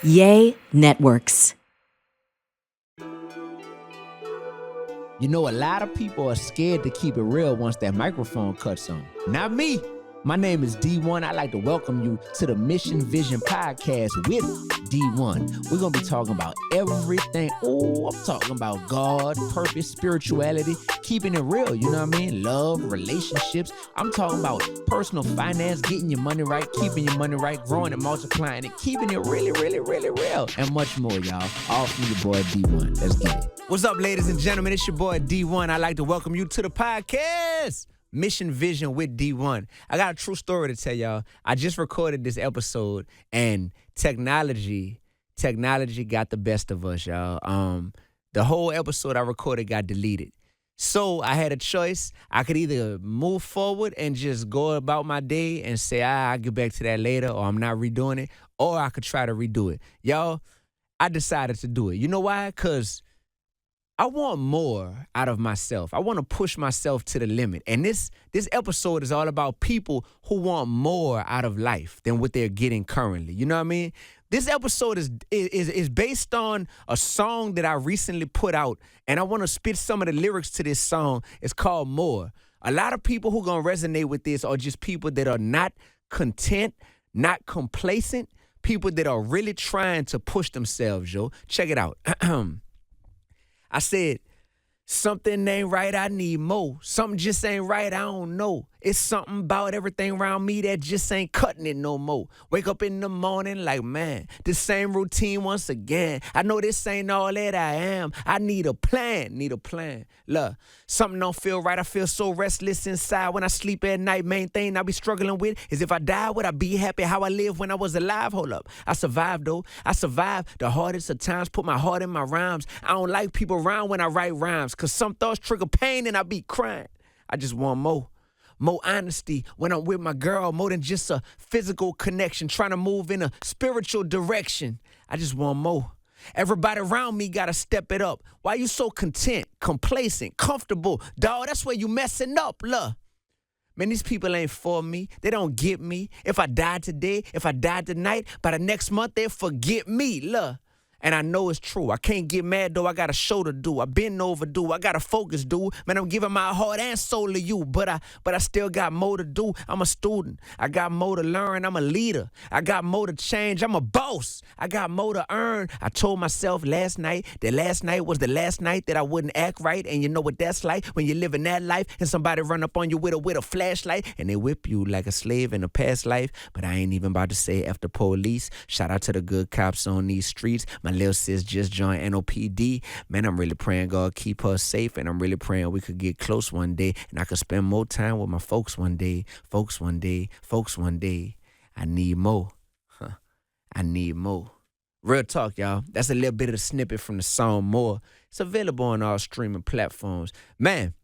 Yay Networks. You know, a lot of people are scared to keep it real once that microphone cuts on. Not me. My name is D1. I'd like to welcome you to the Mission Vision Podcast with D1. We're going to be talking about everything. Oh, I'm talking about God, purpose, spirituality, keeping it real, you know what I mean? Love, relationships. I'm talking about personal finance, getting your money right, keeping your money right, growing and multiplying and keeping it really, really, really real. And much more, y'all. All from your boy D1. Let's get it. What's up, ladies and gentlemen? It's your boy D1. I'd like to welcome you to the podcast. Mission Vision with D1. I got a true story to tell y'all. I just recorded this episode and technology got the best of us, y'all. The whole episode I recorded got deleted. So I had a choice. I could either move forward and just go about my day and say, I'll get back to that later, or I'm not redoing it, or I could try to redo it. Y'all, I decided to do it. You know why? Because I want more out of myself. I want to push myself to the limit. And this episode is all about people who want more out of life than what they're getting currently. You know what I mean? This episode is based on a song that I recently put out, and I want to spit some of the lyrics to this song. It's called More. A lot of people who going to resonate with this are just people that are not content, not complacent, people that are really trying to push themselves, yo. Check it out. I said, something ain't right, I need more. Something just ain't right, I don't know. It's something about everything around me that just ain't cutting it no more. Wake up in the morning like, man, the same routine once again. I know this ain't all that I am. I need a plan. Look, something don't feel right. I feel so restless inside when I sleep at night. Main thing I be struggling with is if I die, would I be happy how I lived when I was alive? Hold up. I survived, though. I survived the hardest of times, put my heart in my rhymes. I don't like people around when I write rhymes, because some thoughts trigger pain and I be crying. I just want more. More honesty when I'm with my girl, more than just a physical connection, trying to move in a spiritual direction. I just want more. Everybody around me gotta step it up. Why you so content, complacent, comfortable? Dawg, that's where you messing up, look. Man, these people ain't for me. They don't get me. If I die today, if I die tonight, by the next month, they'll forget me, look. And I know it's true. I can't get mad, though. I got a show to do. I've been overdue. I got to focus, dude. Man, I'm giving my heart and soul to you, but I still got more to do. I'm a student. I got more to learn. I'm a leader. I got more to change. I'm a boss. I got more to earn. I told myself last night that last night was the last night that I wouldn't act right. And you know what that's like when you're living that life and somebody run up on you with a flashlight and they whip you like a slave in a past life. But I ain't even about to say after police. Shout out to the good cops on these streets. My little sis just joined NOPD. Man, I'm really praying God keep her safe, and I'm really praying we could get close one day and I could spend more time with my folks one day. Folks one day. I need more. I need more. Real talk, y'all. That's a little bit of the snippet from the song More. It's available on all streaming platforms. Man,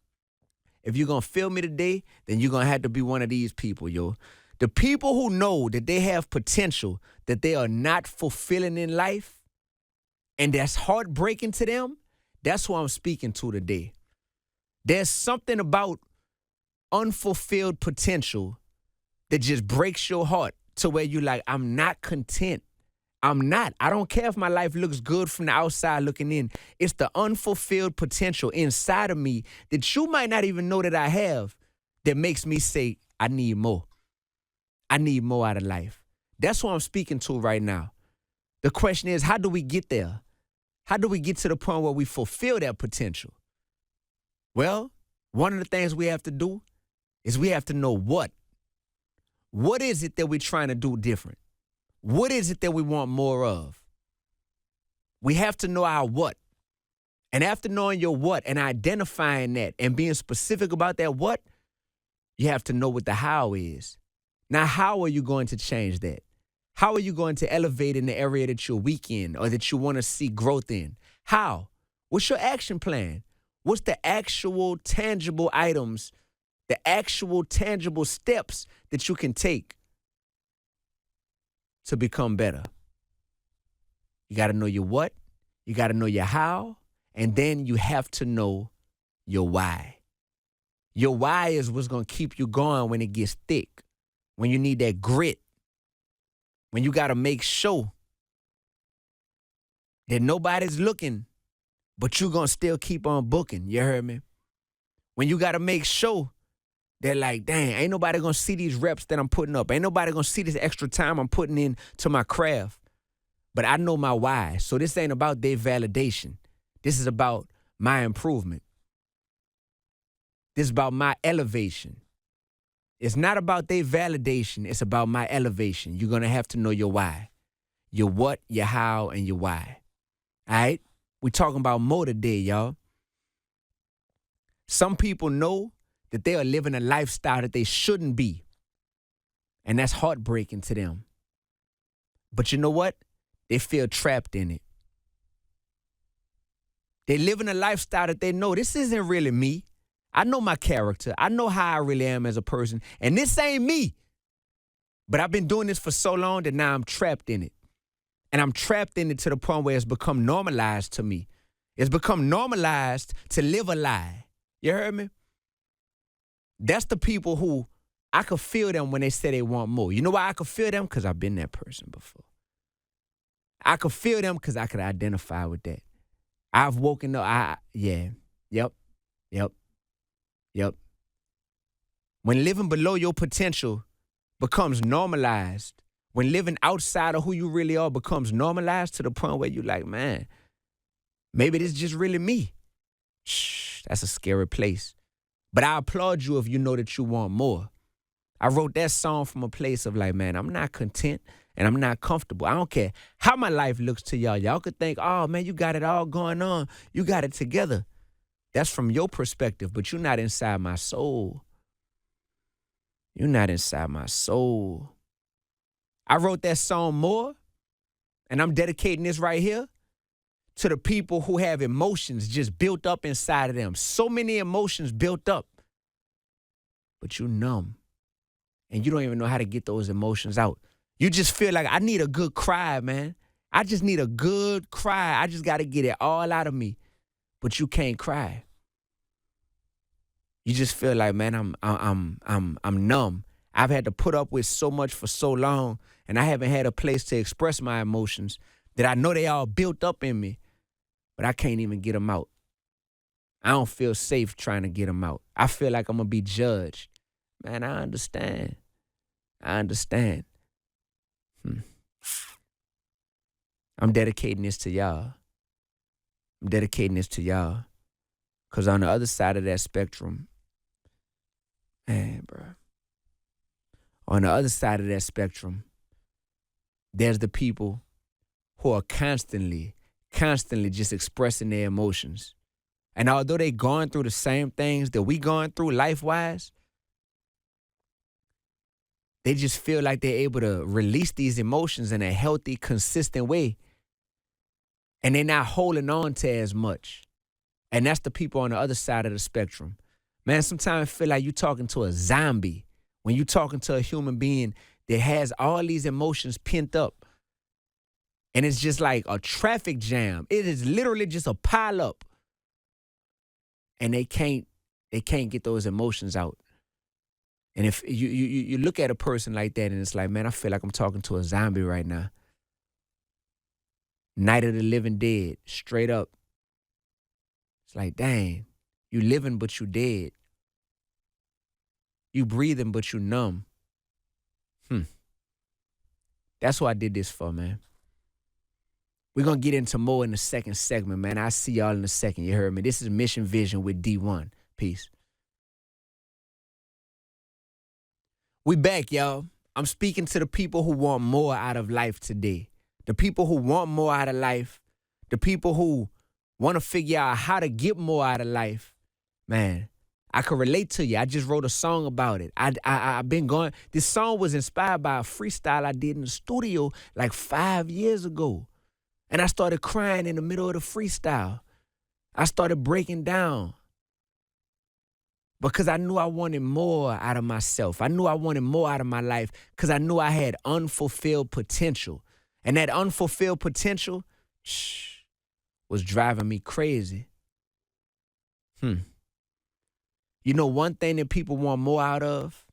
if you're going to feel me today, then you're going to have to be one of these people, yo. The people who know that they have potential that they are not fulfilling in life, and that's heartbreaking to them, that's who I'm speaking to today. There's something about unfulfilled potential that just breaks your heart to where you're like, I'm not content. I'm not. I don't care if my life looks good from the outside looking in. It's the unfulfilled potential inside of me that you might not even know that I have that makes me say, I need more. I need more out of life. That's who I'm speaking to right now. The question is, how do we get there? How do we get to the point where we fulfill that potential? Well, one of the things we have to do is we have to know what. What is it that we're trying to do different? What is it that we want more of? We have to know our what. And after knowing your what and identifying that and being specific about that what, you have to know what the how is. Now, how are you going to change that? How are you going to elevate in the area that you're weak in or that you want to see growth in? How? What's your action plan? What's the actual tangible items, the actual tangible steps that you can take to become better? You got to know your what, you got to know your how, and then you have to know your why. Your why is what's going to keep you going when it gets thick, when you need that grit, when you got to make sure that nobody's looking, but you gonna still keep on booking. You heard me? When you gotta make sure that like, dang, ain't nobody gonna see these reps that I'm putting up. Ain't nobody gonna see this extra time I'm putting in to my craft. But I know my why. So this ain't about their validation. This is about my improvement. This is about my elevation. It's not about their validation. It's about my elevation. You're gonna have to know your why. Your what, your how, and your why. All right? We talking about more today, y'all. Some people know that they are living a lifestyle that they shouldn't be. And that's heartbreaking to them. But you know what? They feel trapped in it. They living a lifestyle that they know this isn't really me. I know my character. I know how I really am as a person. And this ain't me. But I've been doing this for so long that now I'm trapped in it. And I'm trapped in it to the point where it's become normalized to me. It's become normalized to live a lie. You heard me? That's the people who I could feel them when they say they want more. You know why I could feel them? Because I've been that person before. I could feel them because I could identify with that. I've woken up. Yep. When living below your potential becomes normalized, when living outside of who you really are becomes normalized to the point where you're like, man, maybe this is just really me. Shh, that's a scary place. But I applaud you if you know that you want more. I wrote that song from a place of like, man, I'm not content and I'm not comfortable. I don't care how my life looks to y'all. Y'all could think, oh, man, you got it all going on. You got it together. That's from your perspective, but you're not inside my soul. You're not inside my soul. I wrote that song More, and I'm dedicating this right here to the people who have emotions just built up inside of them. So many emotions built up, but you numb, and you don't even know how to get those emotions out. You just feel like I need a good cry, man. I just need a good cry. I just got to get it all out of me, but you can't cry. You just feel like, man, I'm numb. I've had to put up with so much for so long, and I haven't had a place to express my emotions that I know they all built up in me, but I can't even get them out. I don't feel safe trying to get them out. I feel like I'm going to be judged. Man, I understand. I'm dedicating this to y'all. Because on the other side of that spectrum, man, bro. On the other side of that spectrum, there's the people who are constantly just expressing their emotions. And although they going through the same things that we going through life-wise, they just feel like they're able to release these emotions in a healthy, consistent way. And they're not holding on to as much. And that's the people on the other side of the spectrum. Man, sometimes I feel like you're talking to a zombie when you're talking to a human being that has all these emotions pent up. And it's just like a traffic jam. It is literally just a pile up. And they can't get those emotions out. And if you look at a person like that and it's like, man, I feel like I'm talking to a zombie right now. Night of the Living Dead, straight up. It's like, dang, you living but you dead. You breathing but you numb. That's what I did this for, man. We're going to get into more in the second segment, man. I'll see y'all in a second. You heard me? This is Mission Vision with D1. Peace. We back, y'all. I'm speaking to the people who want more out of life today. The people who want more out of life. The people who want to figure out how to get more out of life. Man, I can relate to you. I just wrote a song about it. I've been going. This song was inspired by a freestyle I did in the studio like 5 years ago. And I started crying in the middle of the freestyle. I started breaking down. Because I knew I wanted more out of myself. I knew I wanted more out of my life because I knew I had unfulfilled potential. And that unfulfilled potential was driving me crazy. You know, one thing that people want more out of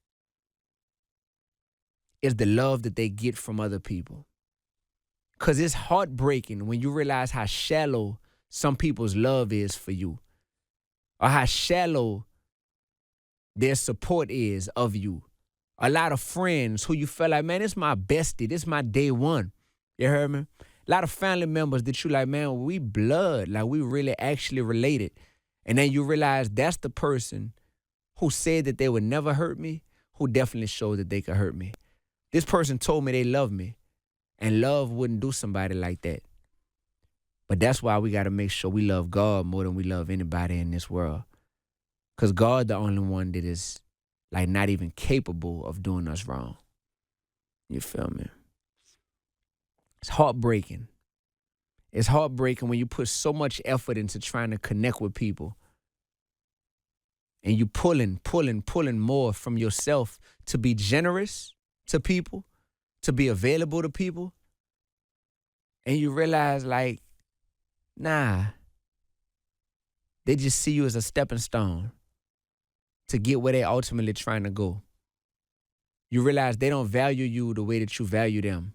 is the love that they get from other people. Because it's heartbreaking when you realize how shallow some people's love is for you, or how shallow their support is of you. A lot of friends who you feel like, man, this my bestie, this my day one. You heard me? A lot of family members that you like, man, we blood, like we really actually related. And then you realize that's the person who said that they would never hurt me, who definitely showed that they could hurt me. This person told me they love me, and love wouldn't do somebody like that. But that's why we got to make sure we love God more than we love anybody in this world. Because God the only one that is like not even capable of doing us wrong. You feel me? It's heartbreaking. It's heartbreaking when you put so much effort into trying to connect with people and you pulling more from yourself to be generous to people, to be available to people. And you realize like, nah, they just see you as a stepping stone to get where they're ultimately trying to go. You realize they don't value you the way that you value them.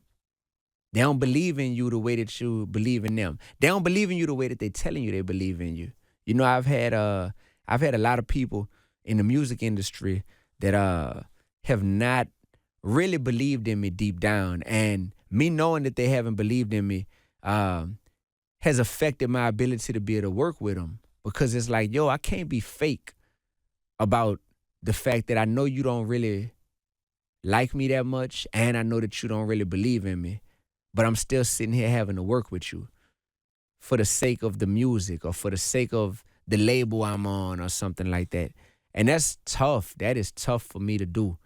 They don't believe in you the way that you believe in them. They don't believe in you the way that they're telling you they believe in you. You know, I've had a lot of people in the music industry that have not really believed in me deep down. And me knowing that they haven't believed in me has affected my ability to be able to work with them. Because it's like, yo, I can't be fake about the fact that I know you don't really like me that much, and I know that you don't really believe in me, but I'm still sitting here having to work with you for the sake of the music or for the sake of the label I'm on or something like that. And that's tough. That is tough for me to do.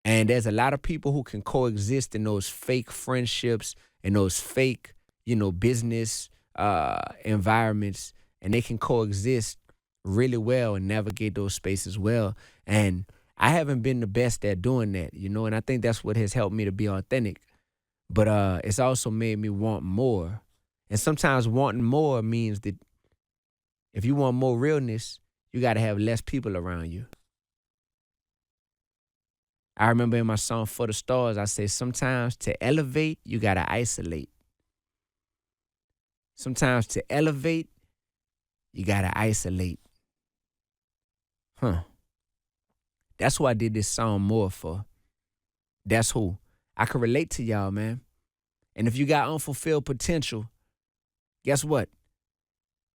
And there's a lot of people who can coexist in those fake friendships and those fake, business environments, and they can coexist really well and navigate those spaces well. And I haven't been the best at doing that, and I think that's what has helped me to be authentic. But it's also made me want more. And sometimes wanting more means that if you want more realness, you got to have less people around you. I remember in my song For the Stars, I say sometimes to elevate, you got to isolate. Sometimes to elevate, you got to isolate. That's who I did this song more for. That's who. I can relate to y'all, man. And if you got unfulfilled potential, guess what?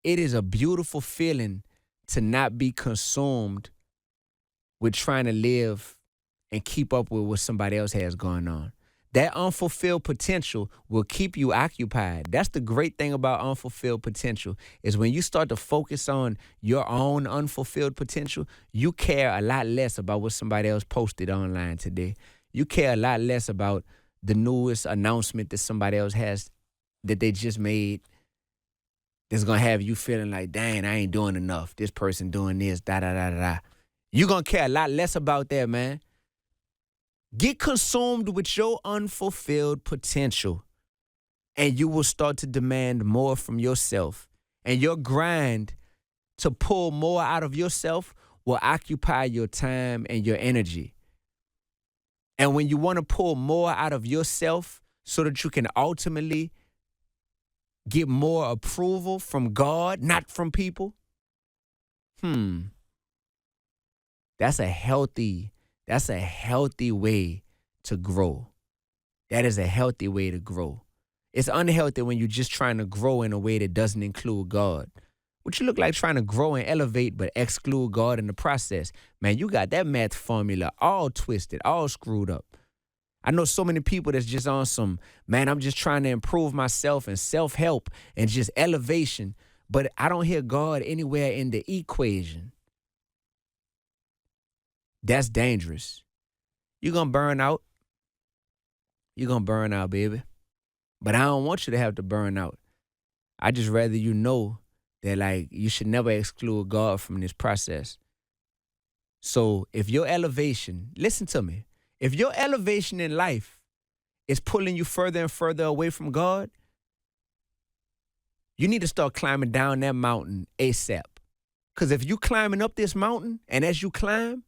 It is a beautiful feeling to not be consumed with trying to live and keep up with what somebody else has going on. That unfulfilled potential will keep you occupied. That's the great thing about unfulfilled potential is when you start to focus on your own unfulfilled potential, you care a lot less about what somebody else posted online today. You care a lot less about the newest announcement that somebody else has that they just made that's going to have you feeling like, dang, I ain't doing enough. This person doing this, da-da-da-da-da. You're going to care a lot less about that, man. Get consumed with your unfulfilled potential, and you will start to demand more from yourself. And your grind to pull more out of yourself will occupy your time and your energy. And when you want to pull more out of yourself so that you can ultimately get more approval from God, not from people, that's a healthy way to grow. That is a healthy way to grow. It's unhealthy when you're just trying to grow in a way that doesn't include God. What you look like trying to grow and elevate but exclude God in the process. Man, you got that math formula all twisted, all screwed up. I know so many people that's just on some, man, I'm just trying to improve myself and self-help and just elevation, but I don't hear God anywhere in the equation. That's dangerous. You're going to burn out. You're going to burn out, baby. But I don't want you to have to burn out. I just rather you know that, like, you should never exclude God from this process. So if your elevation, listen to me, if your elevation in life is pulling you further and further away from God, you need to start climbing down that mountain ASAP. Because if you climbing up this mountain, and as you climb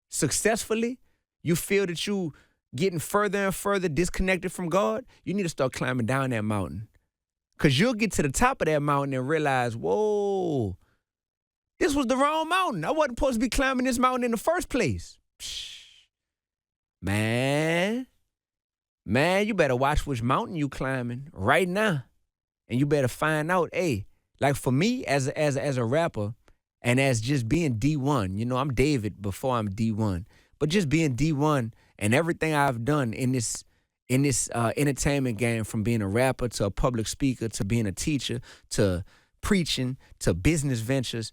successfully, you feel that you getting further and further disconnected from God, you need to start climbing down that mountain. Because you'll get to the top of that mountain and realize, whoa, this was the wrong mountain. I wasn't supposed to be climbing this mountain in the first place. Psh, man, you better watch which mountain you climbing right now. And you better find out, hey, like for me as a rapper and as just being D1, I'm David before I'm D1, but just being D1 and everything I've done in this entertainment game, from being a rapper to a public speaker to being a teacher to preaching to business ventures,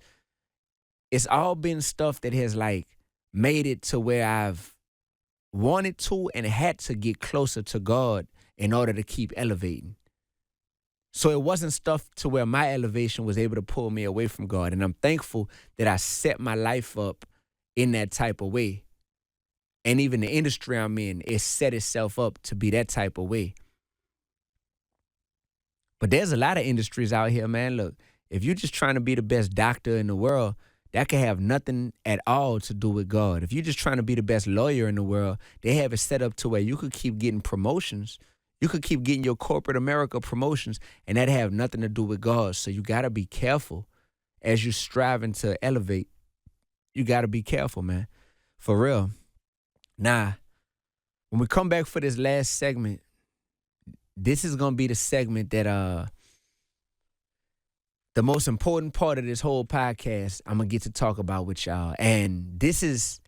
it's all been stuff that has like made it to where I've wanted to and had to get closer to God in order to keep elevating. So it wasn't stuff to where my elevation was able to pull me away from God. And I'm thankful that I set my life up in that type of way. And even the industry I'm in, it set itself up to be that type of way. But there's a lot of industries out here, man. Look, if you're just trying to be the best doctor in the world, that can have nothing at all to do with God. If you're just trying to be the best lawyer in the world, they have it set up to where you could keep getting promotions. You could keep getting your corporate America promotions, and that have nothing to do with God. So you got to be careful as you're striving to elevate. You got to be careful, man. For real. Now, when we come back for this last segment, this is going to be the segment that the most important part of this whole podcast I'm going to get to talk about with y'all. And this is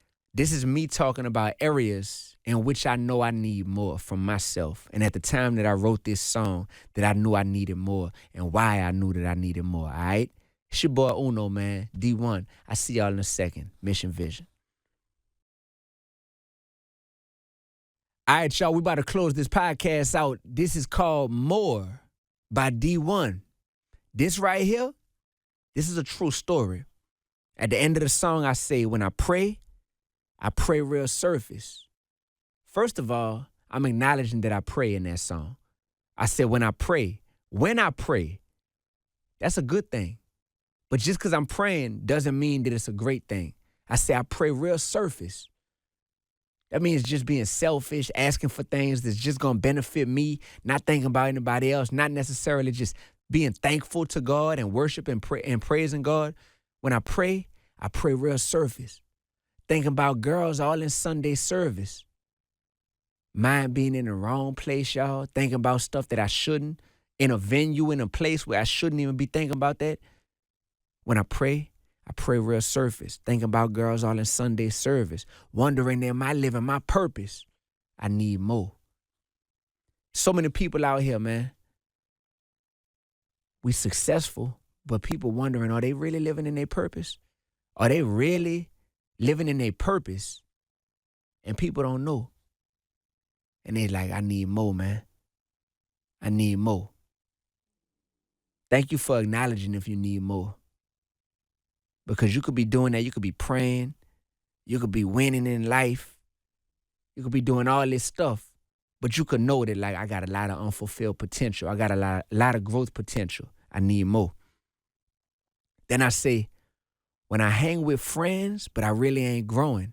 me talking about areas in which I know I need more from myself. And at the time that I wrote this song, that I knew I needed more and why I knew that I needed more, all right? It's your boy Uno, man, D1. I see y'all in a second. Mission Vision. All right, y'all, we about to close this podcast out. This is called More by D1. This right here, this is a true story. At the end of the song, I say, when I pray real surface. First of all, I'm acknowledging that I pray in that song. I said, when I pray, that's a good thing. But just because I'm praying doesn't mean that it's a great thing. I say I pray real surface. That means just being selfish, asking for things that's just going to benefit me, not thinking about anybody else, not necessarily just being thankful to God and worship and praising God. When I pray real surface. Thinking about girls all in Sunday service. Mind being in the wrong place, y'all. Thinking about stuff that I shouldn't. In a venue, in a place where I shouldn't even be thinking about that. When I pray real surface. Thinking about girls all in Sunday service. Wondering, am I living my purpose? I need more. So many people out here, man. We successful, but people wondering, are they really living in their purpose? Are they really living in their purpose? And people don't know. And they like, I need more, man. I need more. Thank you for acknowledging if you need more. Because you could be doing that. You could be praying. You could be winning in life. You could be doing all this stuff. But you could know that, like, I got a lot of unfulfilled potential. I got a lot of growth potential. I need more. Then I say, when I hang with friends, but I really ain't growing.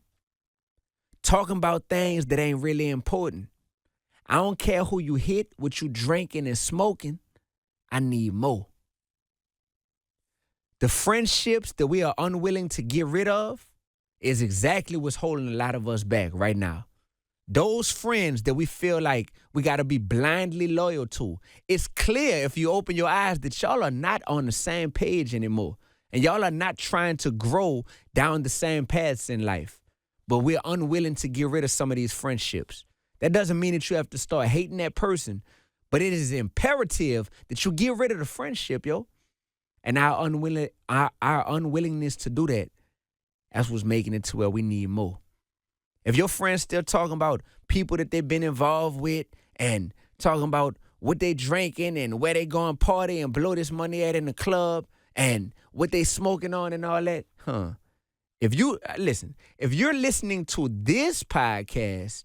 Talking about things that ain't really important. I don't care who you hit, what you drinking and smoking. I need more. The friendships that we are unwilling to get rid of is exactly what's holding a lot of us back right now. Those friends that we feel like we got to be blindly loyal to. It's clear if you open your eyes that y'all are not on the same page anymore. And y'all are not trying to grow down the same paths in life. But we're unwilling to get rid of some of these friendships. That doesn't mean that you have to start hating that person. But it is imperative that you get rid of the friendship, yo. And our unwillingness to do that, that's what's making it to where we need more. If your friends still talking about people that they've been involved with and talking about what they drinking and where they going party and blow this money at in the club and what they smoking on and all that, if you're listening to this podcast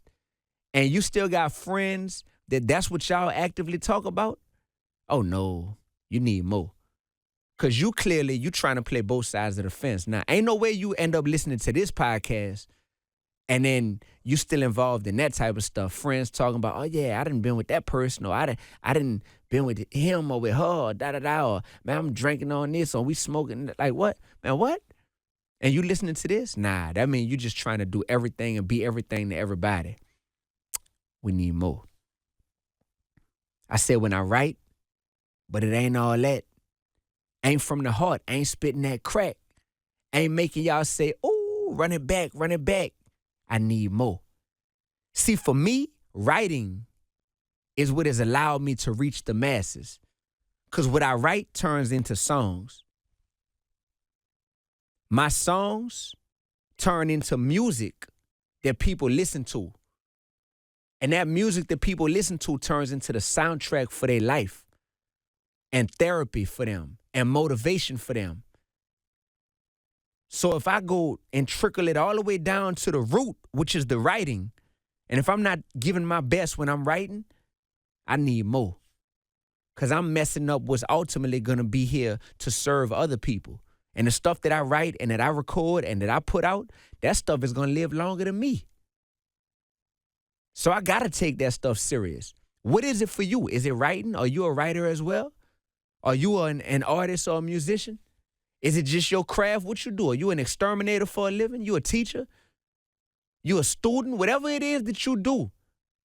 and you still got friends that's what y'all actively talk about, oh no, you need more. Because you trying to play both sides of the fence. Now, ain't no way you end up listening to this podcast And then you still involved in that type of stuff. Friends talking about, oh yeah, I done been with that person, or I done been with him or with her, or da-da-da, or man, I'm drinking on this, or we smoking. Like what? Man, what? And you listening to this? Nah, that means you just trying to do everything and be everything to everybody. We need more. I said when I write, but it ain't all that. Ain't from the heart, ain't spitting that crack. Ain't making y'all say, ooh, run it back, run it back. I need more. See, for me, writing is what has allowed me to reach the masses. Because what I write turns into songs. My songs turn into music that people listen to. And that music that people listen to turns into the soundtrack for their life and therapy for them and motivation for them. So if I go and trickle it all the way down to the root, which is the writing, and if I'm not giving my best when I'm writing, I need more. Because I'm messing up what's ultimately going to be here to serve other people. And the stuff that I write and that I record and that I put out, that stuff is going to live longer than me. So I got to take that stuff serious. What is it for you? Is it writing? Are you a writer as well? Are you an artist or a musician? Is it just your craft, what you do? Are you an exterminator for a living? You a teacher? You a student? Whatever it is that you do.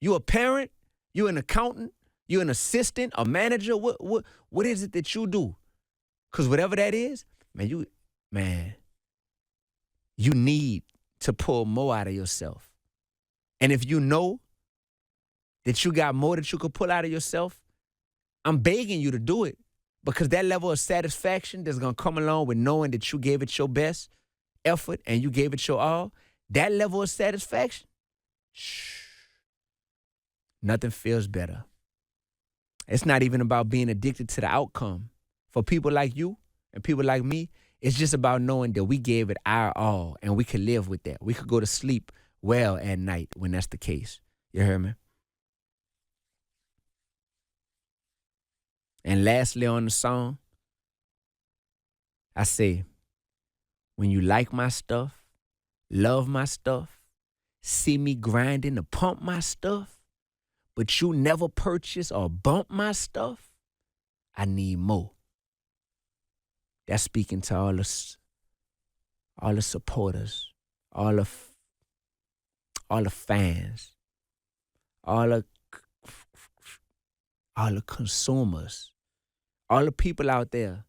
You a parent? You an accountant? You an assistant? A manager? What is it that you do? Because whatever that is, you need to pull more out of yourself. And if you know that you got more that you could pull out of yourself, I'm begging you to do it. Because that level of satisfaction that's going to come along with knowing that you gave it your best effort and you gave it your all, that level of satisfaction, nothing feels better. It's not even about being addicted to the outcome. For people like you and people like me, it's just about knowing that we gave it our all and we could live with that. We could go to sleep well at night when that's the case. You hear me? And lastly on the song, I say, when you like my stuff, love my stuff, see me grinding to pump my stuff, but you never purchase or bump my stuff, I need more. That's speaking to all the supporters, all the fans, all the consumers. All the people out there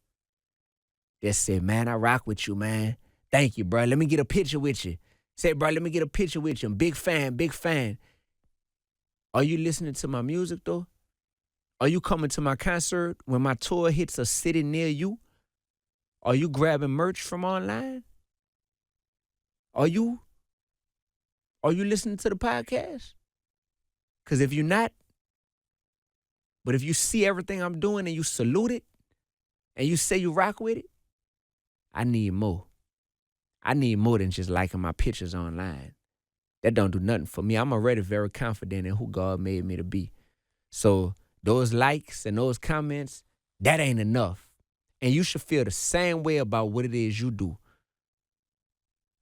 that say, man, I rock with you, man. Thank you, bro. Let me get a picture with you. Say, bro, let me get a picture with you. I'm big fan, big fan. Are you listening to my music, though? Are you coming to my concert when my tour hits a city near you? Are you grabbing merch from online? Are you listening to the podcast? Because if you're not, but if you see everything I'm doing and you salute it and you say you rock with it, I need more. I need more than just liking my pictures online. That don't do nothing for me. I'm already very confident in who God made me to be. So those likes and those comments, that ain't enough. And you should feel the same way about what it is you do.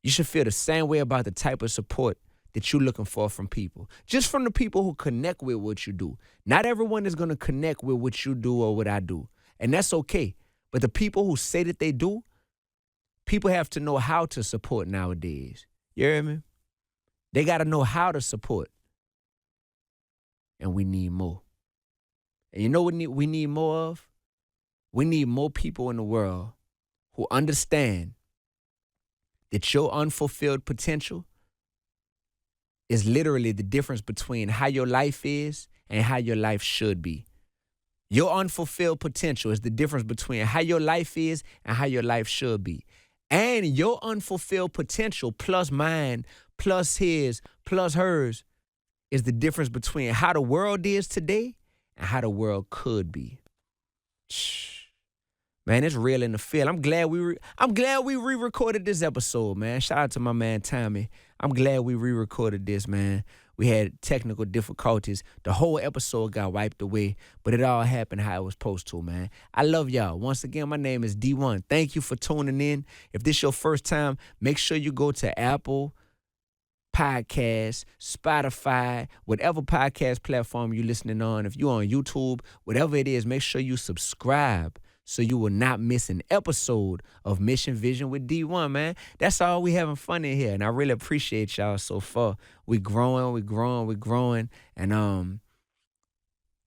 You should feel the same way about the type of support that you're looking for from people. Just from the people who connect with what you do. Not everyone is going to connect with what you do or what I do. And that's okay. But the people who say that they do, people have to know how to support nowadays. You hear me? They got to know how to support. And we need more. And you know what we need more of? We need more people in the world who understand that your unfulfilled potential is literally the difference between how your life is and how your life should be. Your unfulfilled potential is the difference between how your life is and how your life should be. And your unfulfilled potential plus mine, plus his, plus hers is the difference between how the world is today and how the world could be. Man, it's real in the field. I'm glad we re-recorded this episode, man. Shout out to my man Tommy. I'm glad we re-recorded this, man. We had technical difficulties. The whole episode got wiped away, but it all happened how it was supposed to, man. I love y'all. Once again, my name is D1. Thank you for tuning in. If this is your first time, make sure you go to Apple Podcasts, Spotify, whatever podcast platform you're listening on. If you're on YouTube, whatever it is, make sure you subscribe so you will not miss an episode of Mission Vision with D1, man. That's all we having fun in here, and I really appreciate y'all so far. We growing, and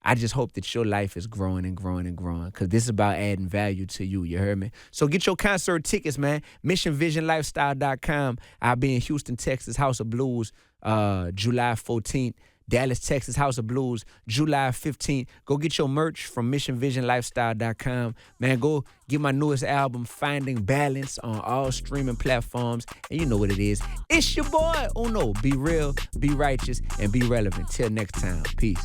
I just hope that your life is growing and growing and growing, because this is about adding value to you. You heard me? So get your concert tickets, man. MissionVisionLifestyle.com. I'll be in Houston, Texas, House of Blues, July 14th. Dallas, Texas, House of Blues, July 15th. Go get your merch from MissionVisionLifestyle.com. Man, go get my newest album, Finding Balance, on all streaming platforms. And you know what it is. It's your boy Uno. Be real, be righteous, and be relevant. Till next time. Peace.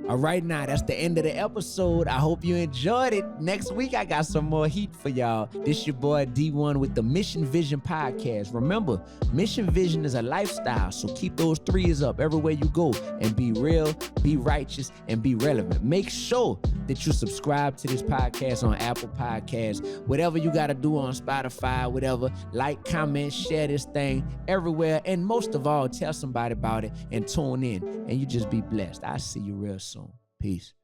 All right, now that's the end of the episode. I hope you enjoyed it. Next week, I got some more heat for y'all. This your boy D1 with the Mission Vision Podcast. Remember, Mission Vision is a lifestyle, so keep those threes up everywhere you go and be real, be righteous, and be relevant. Make sure that you subscribe to this podcast on Apple Podcasts, whatever you got to do on Spotify, whatever. Like, comment, share this thing everywhere, and most of all, tell somebody about it and tune in, and you just be blessed. I'll see you real soon. Peace.